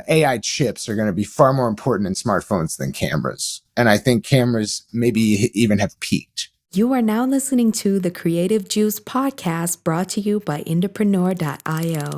AI chips are going to be far more important in smartphones than cameras. And I think cameras maybe even have peaked. You are now listening to the Creative Juice podcast brought to you by IndiePRO.io.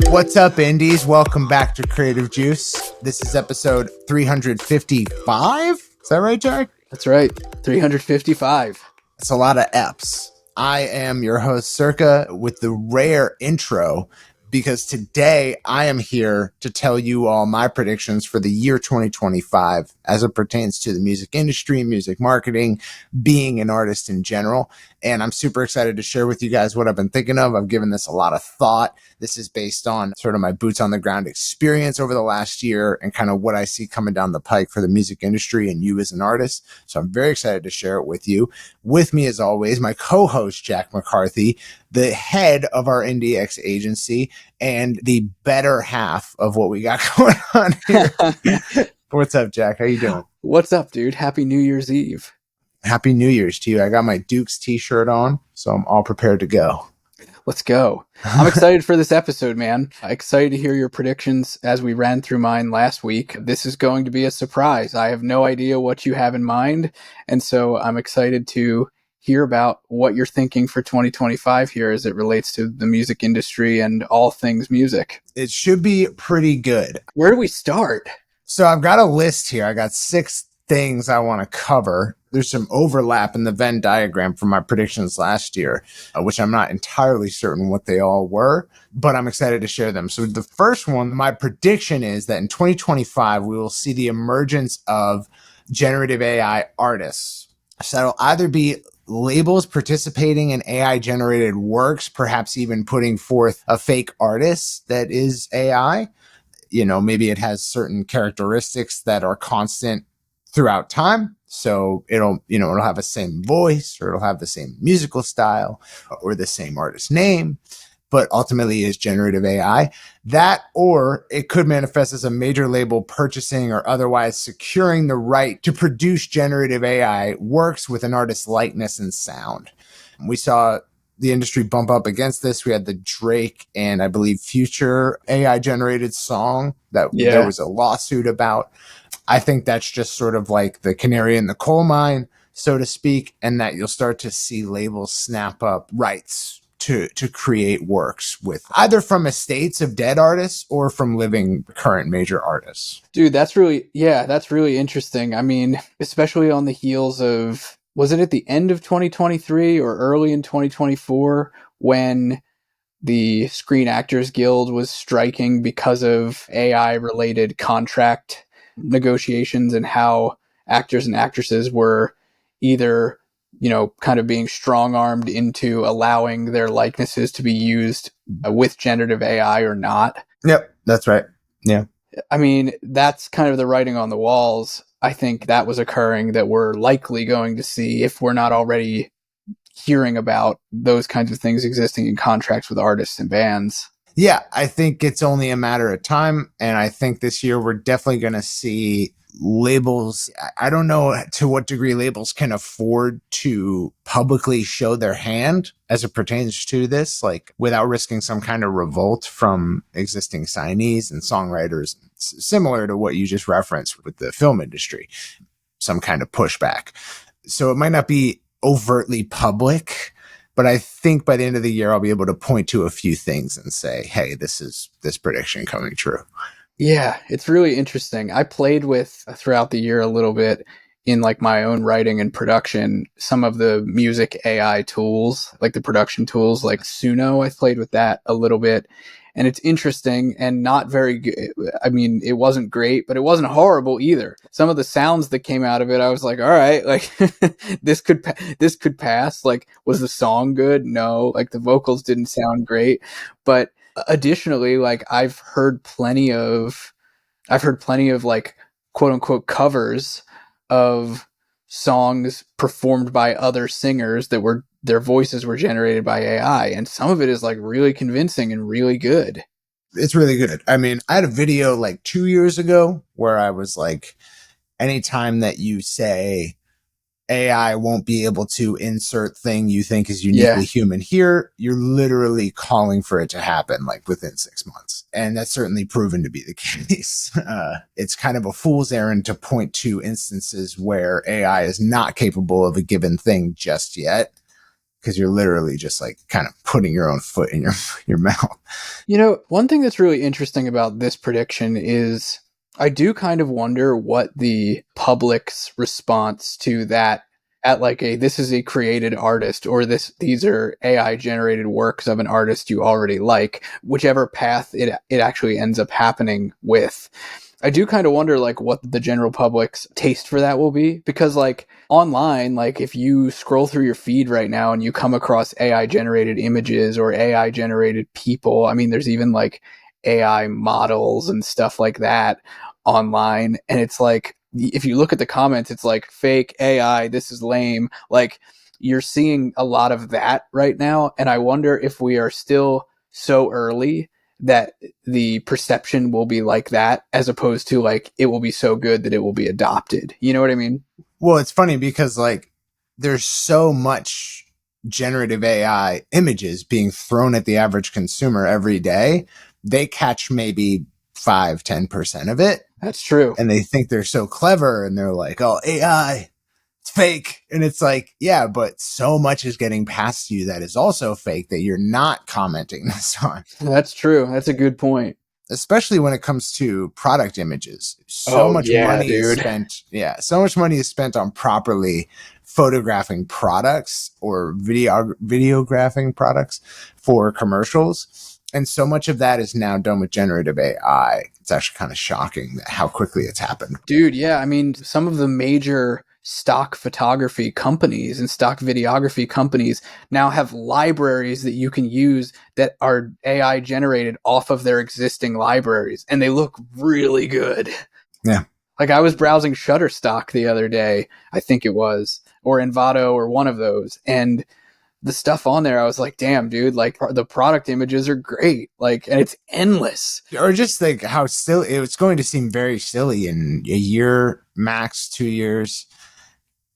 What's up, Indies? Welcome back to Creative Juice. This is episode 355. Is that right, Jack? That's right. 355. It's a lot of F's. I am your host, Circa, with the rare intro, because today I am here to tell you all my predictions for the year 2025 as it pertains to the music industry, music marketing, being an artist in general. And I'm super excited to share with you guys what I've been thinking of. I've given this a lot of thought. This is based on sort of my boots on the ground experience over the last year and kind of what I see coming down the pike for the music industry and you as an artist. So I'm very excited to share it with you. With me, as always, my co-host, Jack McCarthy, the head of our IndieX agency and the better half of what we got going on here. What's up, Jack? How you doing? What's up, dude? Happy New Year's Eve. Happy New Year's to you. I got my Dukes t-shirt on, so I'm all prepared to go. Let's go. I'm excited for this episode, man. Excited to hear your predictions as we ran through mine last week. This is going to be a surprise. I have no idea what you have in mind, and so I'm excited to hear about what you're thinking for 2025 here as it relates to the music industry and all things music. It should be pretty good. Where do we start? So I've got a list here. I got 6 things I want to cover. There's some overlap in the Venn diagram from my predictions last year, which I'm not entirely certain what they all were, but I'm excited to share them. So the first one, my prediction is that in 2025, we will see the emergence of generative AI artists. So that'll either be labels participating in AI generated works, perhaps even putting forth a fake artist that is AI. You know, maybe it has certain characteristics that are constant throughout time. So it'll have the same voice, or it'll have the same musical style, or the same artist name, but ultimately is generative AI. That, or it could manifest as a major label purchasing or otherwise securing the right to produce generative AI works with an artist's likeness and sound. We saw the industry bump up against this. We had the Drake and I believe Future AI generated song that there was a lawsuit about. I think that's just sort of like the canary in the coal mine, so to speak, and that you'll start to see labels snap up rights to create works with either from estates of dead artists or from living current major artists. Dude, that's really interesting. I mean, especially on the heels of, was it at the end of 2023 or early in 2024 when the Screen Actors Guild was striking because of AI related contract negotiations and how actors and actresses were either, kind of being strong-armed into allowing their likenesses to be used with generative AI or not. Yep, that's right. Yeah. I mean, that's kind of the writing on the walls. I think that was occurring, that we're likely going to see, if we're not already hearing about those kinds of things existing in contracts with artists and bands. Yeah, I think it's only a matter of time. And I think this year we're definitely going to see labels. I don't know to what degree labels can afford to publicly show their hand as it pertains to this, like without risking some kind of revolt from existing signees and songwriters, similar to what you just referenced with the film industry, some kind of pushback. So it might not be overtly public, but I think by the end of the year, I'll be able to point to a few things and say, hey, this is this prediction coming true. Yeah, it's really interesting. I played with throughout the year a little bit in like my own writing and production, some of the music AI tools, like the production tools like Suno. I played with that a little bit. And it's interesting and not very good. I mean, it wasn't great, but it wasn't horrible either. Some of the sounds that came out of it, I was like, all right, like this could pass. Like, was the song good? No, like the vocals didn't sound great. But additionally, like I've heard plenty of like quote unquote covers of songs performed by other singers that were, their voices were generated by AI. And some of it is like really convincing and really good. It's really good. I mean, I had a video like 2 years ago where I was like, anytime that you say AI won't be able to insert thing you think is uniquely Yeah. human here. You're literally calling for it to happen like within 6 months. And that's certainly proven to be the case. It's kind of a fool's errand to point to instances where AI is not capable of a given thing just yet, because you're literally just like kind of putting your own foot in your mouth. You know, one thing that's really interesting about this prediction is I do kind of wonder what the public's response to that at like this is a created artist, or these are AI generated works of an artist you already like, whichever path it actually ends up happening with. I do kind of wonder like what the general public's taste for that will be, because like online, like if you scroll through your feed right now and you come across AI generated images or AI generated people, I mean, there's even like AI models and stuff like that online. And it's like, if you look at the comments, it's like fake AI, this is lame. Like you're seeing a lot of that right now. And I wonder if we are still so early that the perception will be like that, as opposed to like it will be so good that it will be adopted. You know what I mean? Well, it's funny because like there's so much generative AI images being thrown at the average consumer every day. They catch maybe 5-10% of it. That's true. And they think they're so clever and they're like, oh, AI, it's fake. And it's like, yeah, but so much is getting past you that is also fake that you're not commenting this on. That's true. That's a good point. Especially when it comes to product images. So Oh, much yeah, money is dude. spent. Yeah. So much money is spent on properly photographing products or videographing products for commercials. And so much of that is now done with generative AI. It's actually kind of shocking how quickly it's happened. Dude, yeah. I mean, some of the major stock photography companies and stock videography companies now have libraries that you can use that are AI generated off of their existing libraries, and they look really good. Yeah. Like I was browsing Shutterstock the other day, I think it was, or Envato or one of those, and the stuff on there, I was like, damn, dude, like the product images are great. Like, and it's endless. Or just like how silly it's going to seem very silly in a year, max 2 years,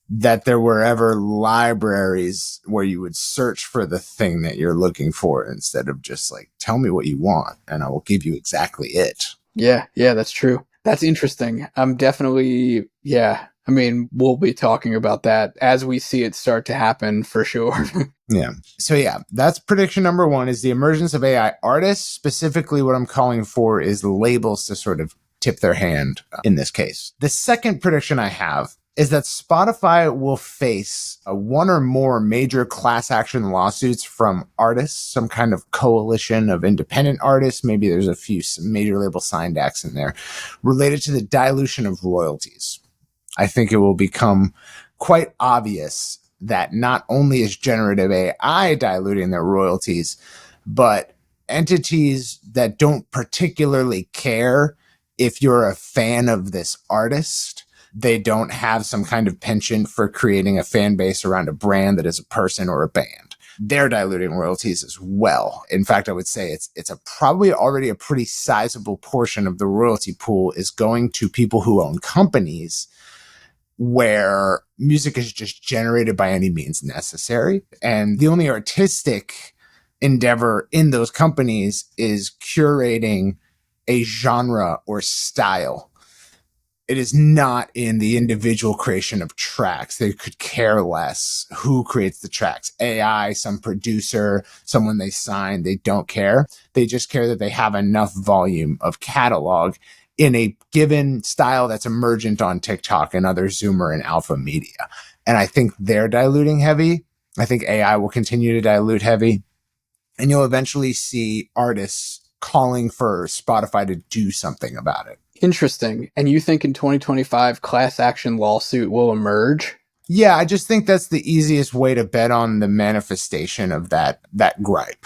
that there were ever libraries where you would search for the thing that you're looking for instead of just like, tell me what you want and I will give you exactly it. Yeah, that's true. That's interesting. I'm definitely, yeah. I mean, we'll be talking about that as we see it start to happen for sure. Yeah. So yeah, that's prediction number 1 is the emergence of AI artists. Specifically, what I'm calling for is labels to sort of tip their hand in this case. The second prediction I have is that Spotify will face one or more major class action lawsuits from artists, some kind of coalition of independent artists. Maybe there's a few major label signed acts in there related to the dilution of royalties. I think it will become quite obvious that not only is generative AI diluting their royalties, but entities that don't particularly care if you're a fan of this artist, they don't have some kind of penchant for creating a fan base around a brand that is a person or a band. They're diluting royalties as well. In fact, I would say it's probably already a pretty sizable portion of the royalty pool is going to people who own companies where music is just generated by any means necessary. And the only artistic endeavor in those companies is curating a genre or style. It is not in the individual creation of tracks. They could care less who creates the tracks. AI, some producer, someone they sign, they don't care. They just care that they have enough volume of catalog in a given style that's emergent on TikTok and other Zoomer and alpha media. And I think they're diluting heavy. I think AI will continue to dilute heavy. And you'll eventually see artists calling for Spotify to do something about it. Interesting. And you think in 2025 class action lawsuit will emerge? Yeah, I just think that's the easiest way to bet on the manifestation of that gripe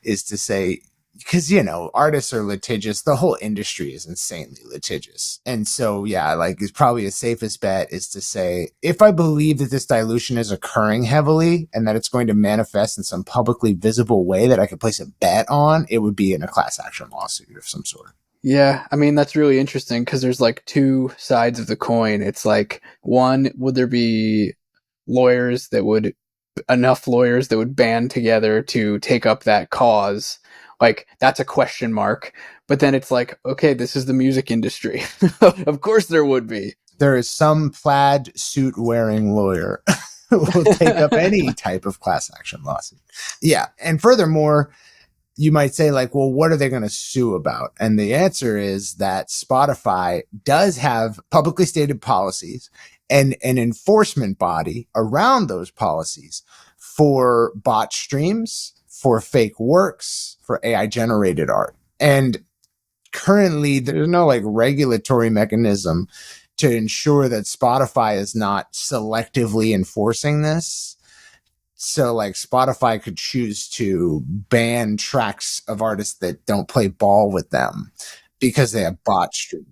is to say, because, you know, artists are litigious. The whole industry is insanely litigious. And so, yeah, like it's probably the safest bet is to say, if I believe that this dilution is occurring heavily and that it's going to manifest in some publicly visible way that I could place a bet on, it would be in a class action lawsuit of some sort. Yeah, I mean, that's really interesting because there's like two sides of the coin. It's like, one, would there be enough lawyers that would band together to take up that cause. Like, that's a question mark. But then it's like, okay, this is the music industry. Of course there would be. There is some plaid suit wearing lawyer who will take up any type of class action lawsuit. Yeah. And furthermore, you might say, like, well, what are they going to sue about? And the answer is that Spotify does have publicly stated policies and an enforcement body around those policies for bot streams, for fake works, for AI generated art. And currently there's no like regulatory mechanism to ensure that Spotify is not selectively enforcing this. So like Spotify could choose to ban tracks of artists that don't play ball with them because they have bot streams.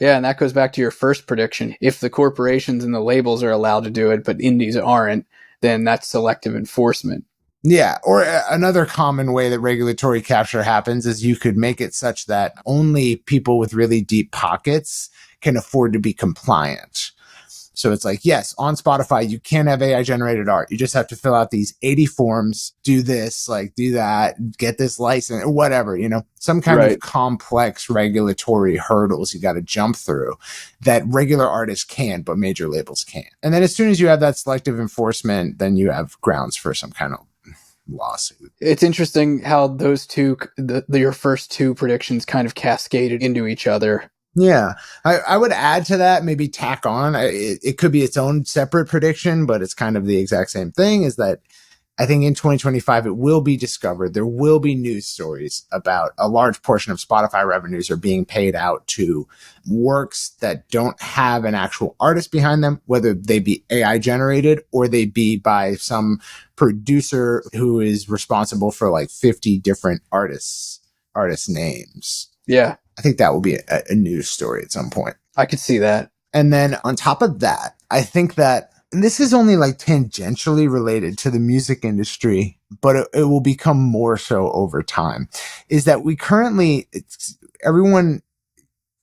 Yeah, and that goes back to your first prediction. If the corporations and the labels are allowed to do it, but indies aren't, then that's selective enforcement. Yeah. Or another common way that regulatory capture happens is you could make it such that only people with really deep pockets can afford to be compliant. So it's like, yes, on Spotify, you can have AI generated art. You just have to fill out these 80 forms, do this, like do that, get this license, or whatever, you know, some kind of complex regulatory hurdles you got to jump through that regular artists can, but major labels can't. And then as soon as you have that selective enforcement, then you have grounds for some kind of lawsuit. It's interesting how those two, your first two predictions kind of cascaded into each other. Yeah, I would add to that, maybe tack on. It could be its own separate prediction, but it's kind of the exact same thing, is that I think in 2025, it will be discovered. There will be news stories about a large portion of Spotify revenues are being paid out to works that don't have an actual artist behind them, whether they be AI generated or they be by some producer who is responsible for like 50 different artist names. Yeah. I think that will be a news story at some point. I could see that. And then on top of that, I think that, and this is only like tangentially related to the music industry, but it will become more so over time, is that we currently, everyone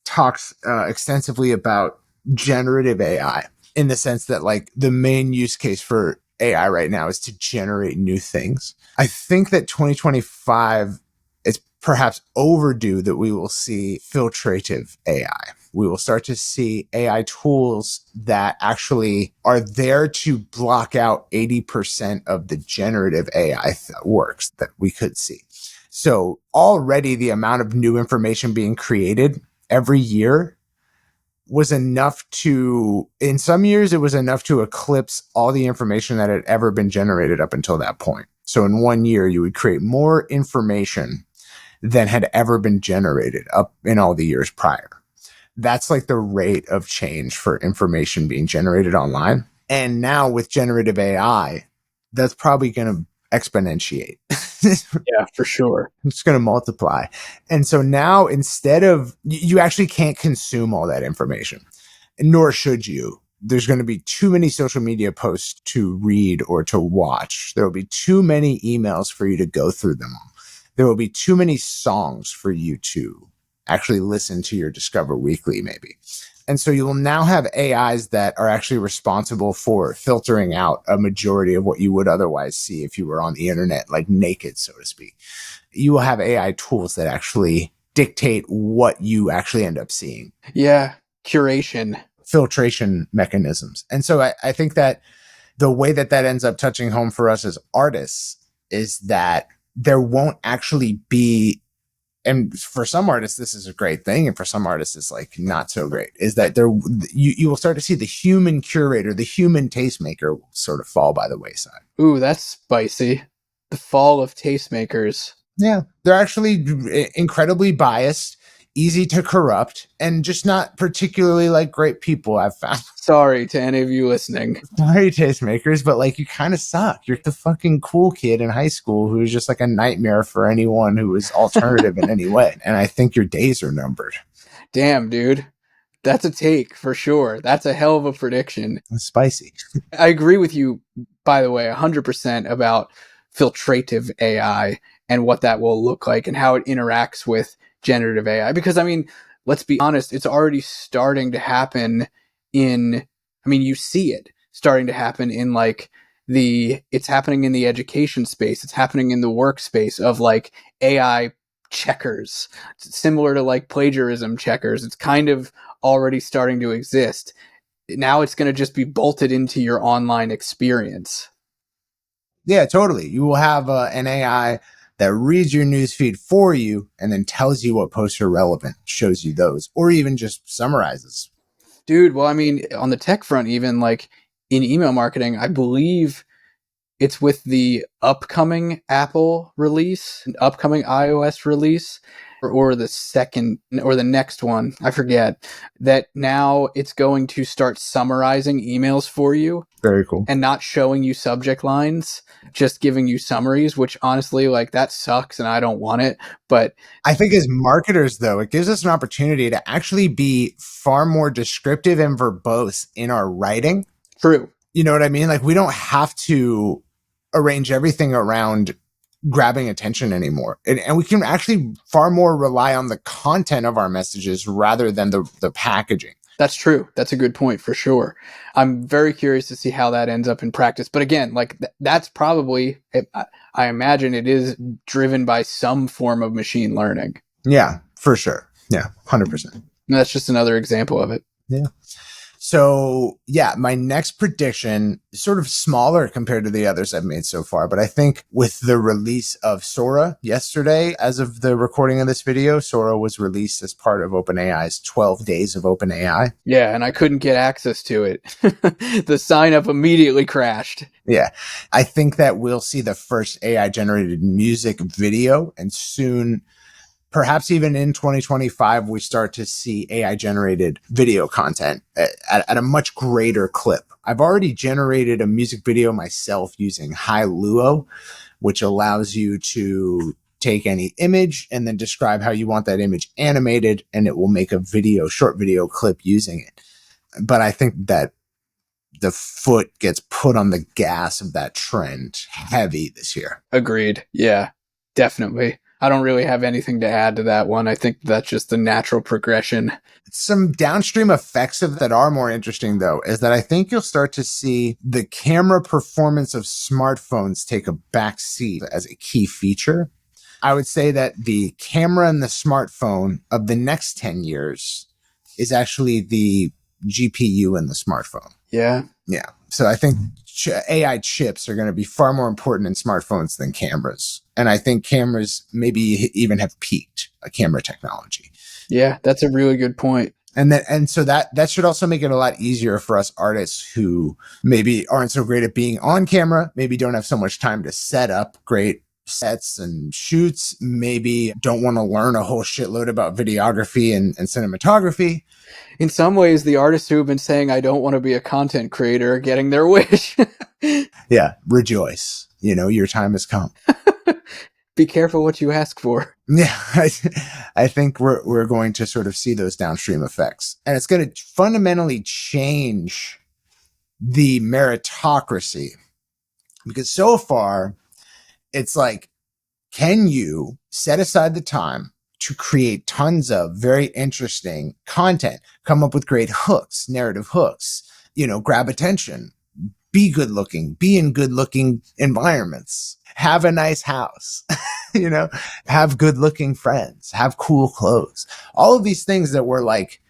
talks extensively about generative AI in the sense that like the main use case for AI right now is to generate new things. I think that 2025 is perhaps overdue that we will see filtrative AI. We will start to see AI tools that actually are there to block out 80% of the generative AI works that we could see. So already the amount of new information being created every year was enough to, in some years, it was enough to eclipse all the information that had ever been generated up until that point. So in 1 year, you would create more information than had ever been generated up in all the years prior. That's like the rate of change for information being generated online. And now with generative AI, that's probably going to exponentiate. Yeah, for sure. It's going to multiply. And so now instead of, you actually can't consume all that information, nor should you. There's going to be too many social media posts to read or to watch. There will be too many emails for you to go through them all. There will be too many songs for you to actually listen to your Discover Weekly, maybe. And so you will now have AIs that are actually responsible for filtering out a majority of what you would otherwise see if you were on the internet, like naked, so to speak. You will have AI tools that actually dictate what you actually end up seeing. Yeah, curation. Filtration mechanisms. And so I think that the way that ends up touching home for us as artists is that there won't actually be, and for some artists, this is a great thing, and for some artists, it's like not so great, is that you will start to see the human curator, the human tastemaker will sort of fall by the wayside. Ooh, that's spicy. The fall of tastemakers. Yeah, they're actually incredibly biased, easy to corrupt, and just not particularly like great people, I've found. Sorry to any of you listening. Sorry, tastemakers, but like you kind of suck. You're the fucking cool kid in high school who's just like a nightmare for anyone who is alternative in any way. And I think your days are numbered. Damn, dude. That's a take for sure. That's a hell of a prediction. It's spicy. I agree with you, by the way, 100% about filtrative AI and what that will look like and how it interacts with generative AI. Because, I mean, let's be honest, it's already starting to happen you see it. starting to happen in like it's happening in the education space. It's happening in the workspace of like AI checkers, similar to like plagiarism checkers. It's kind of already starting to exist. Now it's going to just be bolted into your online experience. Yeah, totally. You will have an AI that reads your newsfeed for you and then tells you what posts are relevant, shows you those, or even just summarizes. Dude, well, I mean, on the tech front, even like in email marketing, I believe it's with the upcoming Apple release, an upcoming iOS release, or the second or the next one, I forget, that now it's going to start summarizing emails for you Very cool. and not showing you subject lines, just giving you summaries, which honestly, like that sucks and I don't want it. But I think as marketers, though, it gives us an opportunity to actually be far more descriptive and verbose in our writing. true. You know what I mean? Like, we don't have to arrange everything around grabbing attention anymore. And we can actually far more rely on the content of our messages rather than the packaging. That's true. That's a good point for sure. I'm very curious to see how that ends up in practice. But again, like that's probably, I imagine it is driven by some form of machine learning. Yeah, for sure. Yeah, 100%. And that's just another example of it. Yeah. So yeah, my next prediction is sort of smaller compared to the others I've made so far, but I think with the release of Sora yesterday, as of the recording of this video, Sora was released as part of OpenAI's 12 days of OpenAI. Yeah, and I couldn't get access to it. The sign up immediately crashed. Yeah, I think that we'll see the first AI generated music video, and soon, perhaps even in 2025, we start to see AI generated video content at a much greater clip. I've already generated a music video myself using Hi-Luo, which allows you to take any image and then describe how you want that image animated, and it will make a short video clip using it. But I think that the foot gets put on the gas of that trend heavy this year. Agreed. Yeah, definitely. I don't really have anything to add to that one. I think that's just the natural progression. Some downstream effects of that are more interesting, though, is that I think you'll start to see the camera performance of smartphones take a back seat as a key feature. I would say that the camera in the smartphone of the next 10 years is actually the GPU in the smartphone. Yeah. Yeah. So I think AI chips are going to be far more important in smartphones than cameras. And I think cameras maybe even have peaked camera technology. Yeah, that's a really good point. And so that should also make it a lot easier for us artists who maybe aren't so great at being on camera, maybe don't have so much time to set up great sets and shoots, maybe don't want to learn a whole shitload about videography and cinematography. In some ways, the artists who have been saying, I don't want to be a content creator are getting their wish. Yeah, rejoice. You know, your time has come. Be careful what you ask for. Yeah, I think we're going to sort of see those downstream effects. And it's going to fundamentally change the meritocracy. Because so far, it's like, can you set aside the time to create tons of very interesting content, come up with great hooks, narrative hooks, grab attention, be good looking, be in good looking environments, have a nice house, have good looking friends, have cool clothes, all of these things that were like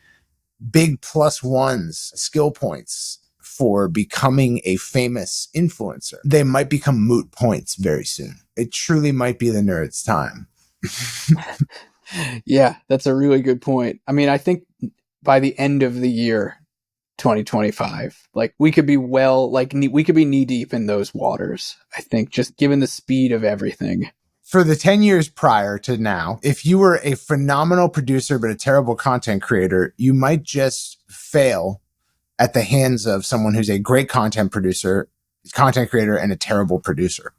big plus ones, skill points for becoming a famous influencer. They might become moot points very soon. It truly might be the nerd's time. Yeah, that's a really good point. I mean, I think by the end of the year 2025, like we could be we could be knee deep in those waters. I think just given the speed of everything. For the 10 years prior to now, if you were a phenomenal producer but a terrible content creator, you might just fail at the hands of someone who's a great content creator, and a terrible producer.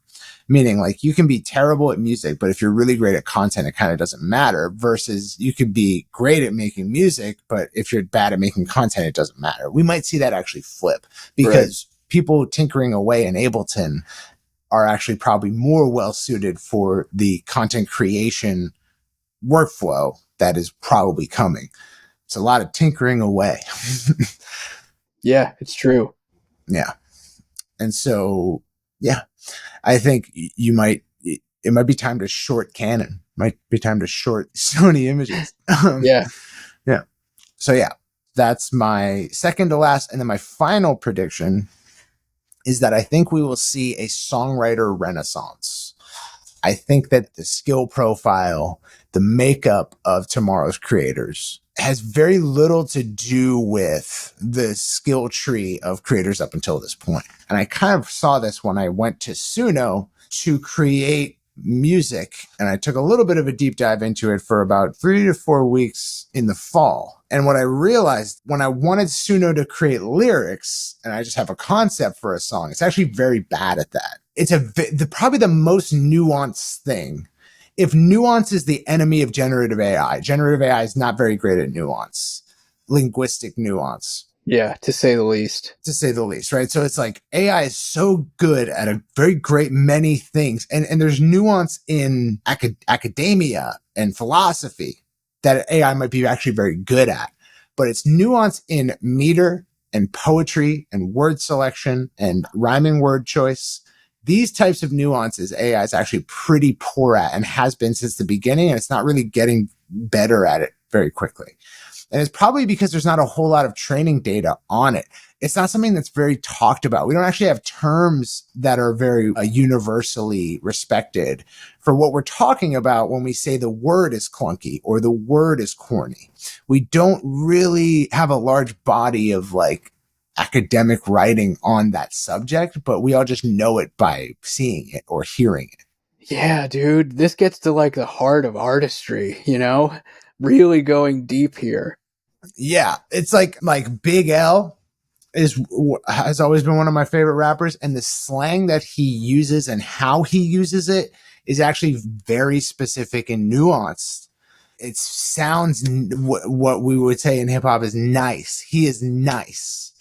Meaning, like, you can be terrible at music, but if you're really great at content, it kind of doesn't matter. Versus you could be great at making music, but if you're bad at making content, it doesn't matter. We might see that actually flip because people tinkering away in Ableton are actually probably more well suited for the content creation workflow that is probably coming. It's a lot of tinkering away. Yeah, it's true. Yeah. And so, yeah, I think it might be time to short Canon. Might be time to short Sony images. Yeah. Yeah. So yeah, that's my second to last. And then my final prediction is that I think we will see a songwriter renaissance. I think that the skill profile, the makeup of tomorrow's creators has very little to do with the skill tree of creators up until this point. And I kind of saw this when I went to Suno to create music. And I took a little bit of a deep dive into it for about 3 to 4 weeks in the fall. And what I realized when I wanted Suno to create lyrics and I just have a concept for a song, it's actually very bad at that. It's probably the most nuanced thing. If nuance is the enemy of generative AI is not very great at nuance, linguistic nuance. Yeah, to say the least. To say the least, right? So it's like AI is so good at a very great many things. And there's nuance in academia and philosophy that AI might be actually very good at. But it's nuance in meter and poetry and word selection and rhyming word choice. These types of nuances AI is actually pretty poor at and has been since the beginning. And it's not really getting better at it very quickly. And it's probably because there's not a whole lot of training data on it. It's not something that's very talked about. We don't actually have terms that are very universally respected for what we're talking about when we say the word is clunky or the word is corny. We don't really have a large body of like academic writing on that subject, but we all just know it by seeing it or hearing it. Yeah, dude, this gets to like the heart of artistry, you know? Really going deep here. Yeah, it's like Big L has always been one of my favorite rappers, and the slang that he uses and how he uses it is actually very specific and nuanced. It sounds what we would say in hip hop is nice. He is nice.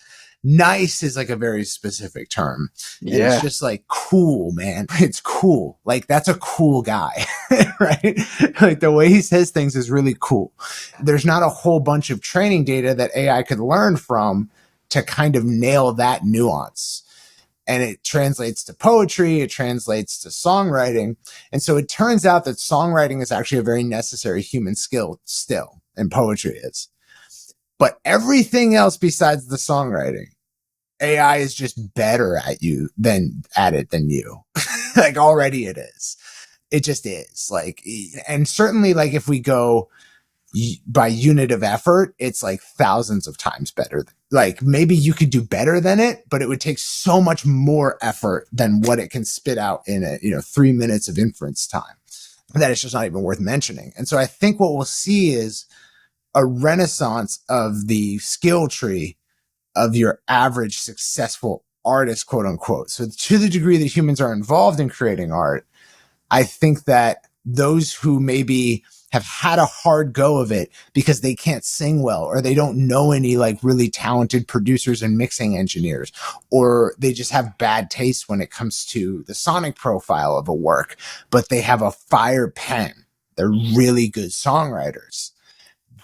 Nice is like a very specific term. And it's just like cool, man. It's cool. Like that's a cool guy, right? Like the way he says things is really cool. There's not a whole bunch of training data that AI could learn from to kind of nail that nuance. And it translates to poetry. It translates to songwriting. And so it turns out that songwriting is actually a very necessary human skill still, and poetry is. But everything else besides the songwriting, AI is just better at you than you. Like already it is. It just is. Like, and certainly like if we go by unit of effort, it's like thousands of times better. Like maybe you could do better than it, but it would take so much more effort than what it can spit out in 3 minutes of inference time that it's just not even worth mentioning. And so I think what we'll see is a renaissance of the skill tree of your average successful artist, quote unquote. So to the degree that humans are involved in creating art, I think that those who maybe have had a hard go of it because they can't sing well, or they don't know any like really talented producers and mixing engineers, or they just have bad taste when it comes to the sonic profile of a work, but they have a fire pen. They're really good songwriters.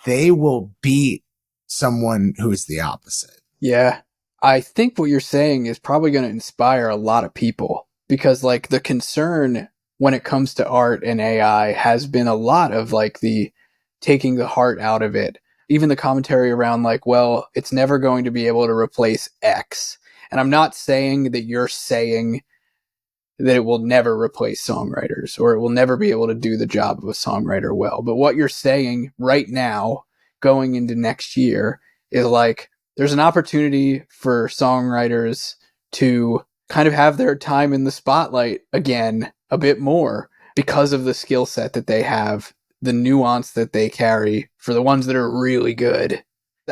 They will beat someone who is the opposite. Yeah. I think what you're saying is probably going to inspire a lot of people because like the concern when it comes to art and AI has been a lot of like the taking the heart out of it. Even the commentary around like, well, it's never going to be able to replace X. And I'm not saying that you're saying that it will never replace songwriters or it will never be able to do the job of a songwriter well. But what you're saying right now going into next year is like, there's an opportunity for songwriters to kind of have their time in the spotlight again a bit more because of the skill set that they have, the nuance that they carry for the ones that are really good.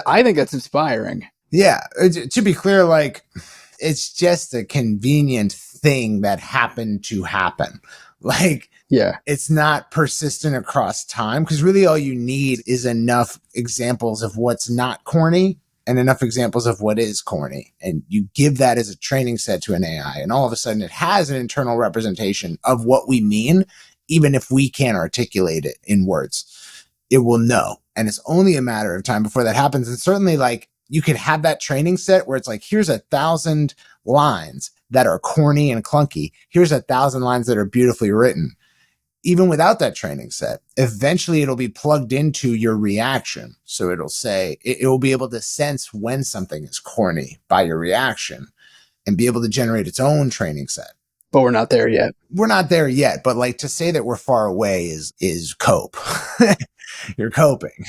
I think that's inspiring. Yeah. To be clear, like it's just a convenient thing that happened to happen. Like, yeah, it's not persistent across time because really all you need is enough examples of what's not corny and enough examples of what is corny. And you give that as a training set to an AI, and all of a sudden it has an internal representation of what we mean, even if we can't articulate it in words. It will know. And it's only a matter of time before that happens. And certainly like you could have that training set where it's like, here's 1,000 lines that are corny and clunky. Here's 1,000 lines that are beautifully written. Even without that training set, eventually it'll be plugged into your reaction. So it'll say, it will be able to sense when something is corny by your reaction and be able to generate its own training set. But we're not there yet. We're not there yet, but like to say that we're far away is cope. You're coping.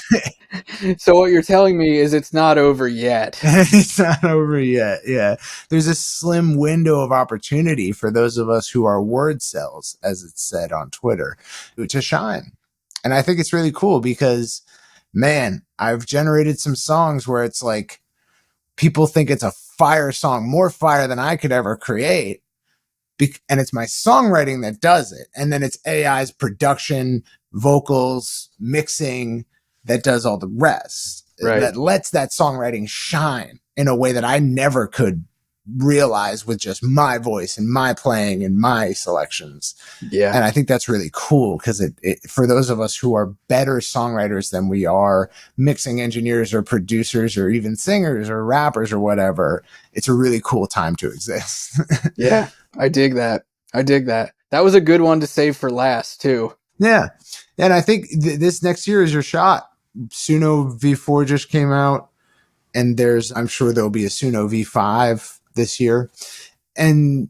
So what you're telling me is it's not over yet. It's not over yet. Yeah. There's a slim window of opportunity for those of us who are word cells, as it's said on Twitter, to shine. And I think it's really cool because, man, I've generated some songs where it's like people think it's a fire song, more fire than I could ever create. And it's my songwriting that does it. And then it's AI's production, vocals, mixing that does all the rest. Right. That lets that songwriting shine in a way that I never could realize with just my voice and my playing and my selections. Yeah. And I think that's really cool because it for those of us who are better songwriters than we are mixing engineers or producers or even singers or rappers or whatever, it's a really cool time to exist. Yeah. I dig that. That was a good one to save for last too. Yeah. And I think this next year is your shot. Suno V4 just came out, and I'm sure there'll be a Suno V5 this year. And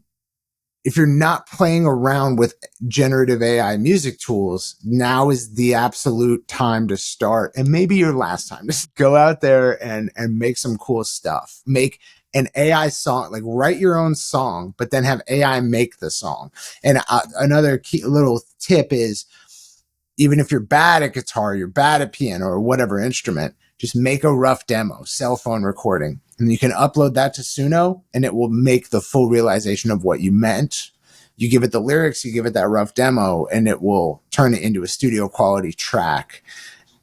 if you're not playing around with generative AI music tools, now is the absolute time to start, and maybe your last time. Just go out there and make some cool stuff. Make an AI song, like write your own song, but then have AI make the song. And another key little tip is, even if you're bad at guitar, you're bad at piano or whatever instrument, just make a rough demo, cell phone recording, and you can upload that to Suno and it will make the full realization of what you meant. You give it the lyrics, you give it that rough demo, and it will turn it into a studio quality track.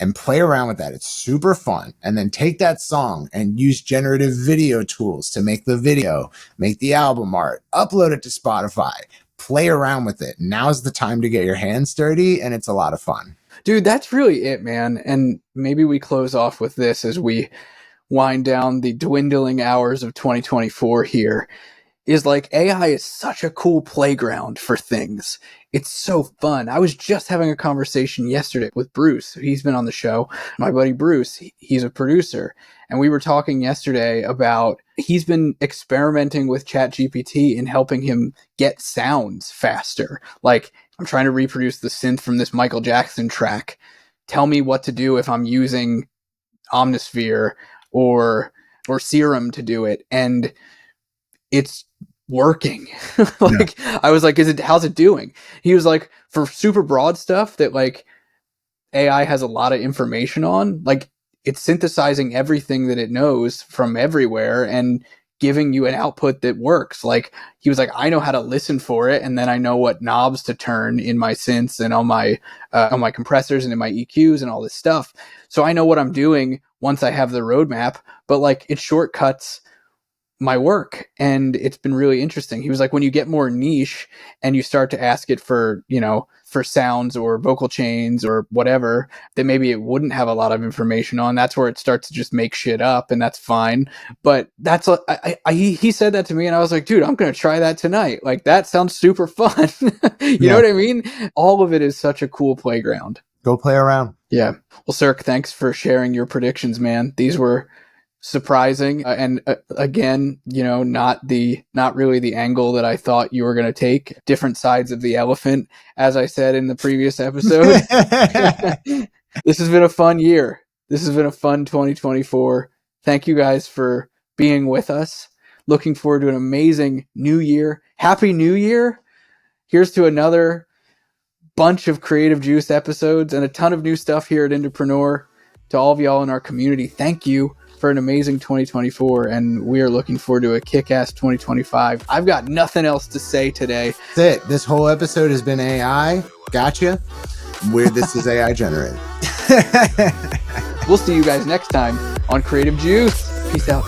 And play around with that. It's super fun. And then take that song and use generative video tools to make the video, make the album art, upload it to Spotify, play around with it. Now's the time to get your hands dirty, and it's a lot of fun. Dude, that's really it, man. And maybe we close off with this as we wind down the dwindling hours of 2024 here. Is like AI is such a cool playground for things. It's so fun. I was just having a conversation yesterday with Bruce. He's been on the show. My buddy Bruce, he's a producer. And we were talking yesterday about he's been experimenting with ChatGPT and helping him get sounds faster. Like, I'm trying to reproduce the synth from this Michael Jackson track. Tell me what to do if I'm using Omnisphere or Serum to do it. And it's working. Like, yeah. I was like, how's it doing? He was like, for super broad stuff that like AI has a lot of information on, like it's synthesizing everything that it knows from everywhere and giving you an output that works. Like, he was like, I know how to listen for it, and then I know what knobs to turn in my synths and on my compressors and in my EQs and all this stuff. So I know what I'm doing once I have the roadmap, but like it shortcuts my work, and it's been really interesting. He was like, when you get more niche and you start to ask it for, for sounds or vocal chains or whatever that maybe it wouldn't have a lot of information on, that's where it starts to just make shit up, and that's fine. But that's he said that to me, and I was like, dude, I'm gonna try that tonight. Like, that sounds super fun. You know what I mean? All of it is such a cool playground. Go play around. Yeah. Well, Cirque, thanks for sharing your predictions, man. These were surprising, and again, not really the angle that I thought you were going to take. Different sides of the elephant, as I said in the previous episode. This has been a fun year. This has been a fun 2024. Thank you guys for being with us. Looking forward to an amazing new year. Happy New Year. Here's to another bunch of Creative Juice episodes and a ton of new stuff here at IndiePRO. To all of y'all in our community, thank you for an amazing 2024, and we are looking forward to a kick-ass 2025. I've got nothing else to say today. That's it. This whole episode has been AI. Gotcha. This is AI generated. We'll see you guys next time on Creative Juice. Peace out.